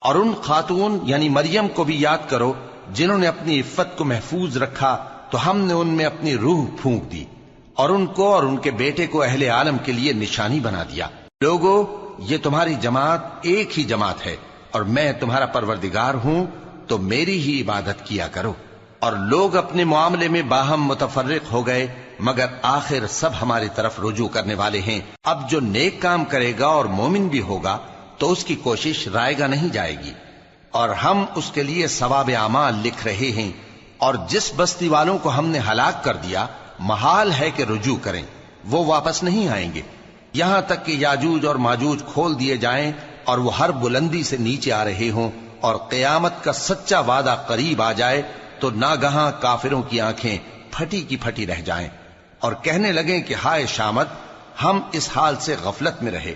اور ان خاتون یعنی مریم کو بھی یاد کرو جنہوں نے اپنی عفت کو محفوظ رکھا تو ہم نے ان میں اپنی روح پھونک دی، اور ان کو اور ان کے بیٹے کو اہل عالم کے لیے نشانی بنا دیا۔ لوگو، یہ تمہاری جماعت ایک ہی جماعت ہے، اور میں تمہارا پروردگار ہوں، تو میری ہی عبادت کیا کرو۔ اور لوگ اپنے معاملے میں باہم متفرق ہو گئے، مگر آخر سب ہماری طرف رجوع کرنے والے ہیں۔ اب جو نیک کام کرے گا اور مومن بھی ہوگا تو اس کی کوشش رائے گا نہیں جائے گی، اور ہم اس کے لیے ثواب اعمال لکھ رہے ہیں۔ اور جس بستی والوں کو ہم نے ہلاک کر دیا، محال ہے کہ رجوع کریں، وہ واپس نہیں آئیں گے، یہاں تک کہ یاجوج اور ماجوج کھول دیے جائیں اور وہ ہر بلندی سے نیچے آ رہے ہوں، اور قیامت کا سچا وعدہ قریب آ جائے تو ناگہاں کافروں کی آنکھیں پھٹی کی پھٹی رہ جائیں، اور کہنے لگیں کہ ہائے شامت، ہم اس حال سے غفلت میں رہے،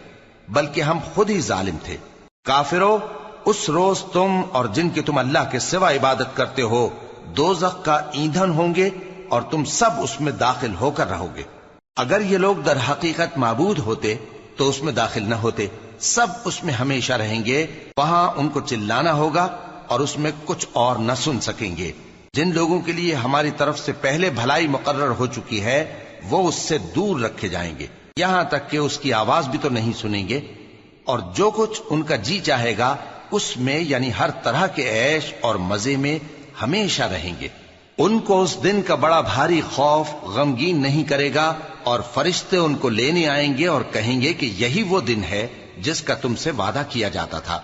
بلکہ ہم خود ہی ظالم تھے۔ کافرو، اس روز تم اور جن کی تم اللہ کے سوا عبادت کرتے ہو دوزخ کا ایندھن ہوں گے، اور تم سب اس میں داخل ہو کر رہو گے۔ اگر یہ لوگ در حقیقت معبود ہوتے تو اس میں داخل نہ ہوتے، سب اس میں ہمیشہ رہیں گے، وہاں ان کو چلانا ہوگا اور اس میں کچھ اور نہ سن سکیں گے۔ جن لوگوں کے لیے ہماری طرف سے پہلے بھلائی مقرر ہو چکی ہے وہ اس سے دور رکھے جائیں گے، یہاں تک کہ اس کی آواز بھی تو نہیں سنیں گے، اور جو کچھ ان کا جی چاہے گا اس میں یعنی ہر طرح کے عیش اور مزے میں ہمیشہ رہیں گے۔ ان کو اس دن کا بڑا بھاری خوف غمگین نہیں کرے گا، اور فرشتے ان کو لینے آئیں گے اور کہیں گے کہ یہی وہ دن ہے جس کا تم سے وعدہ کیا جاتا تھا۔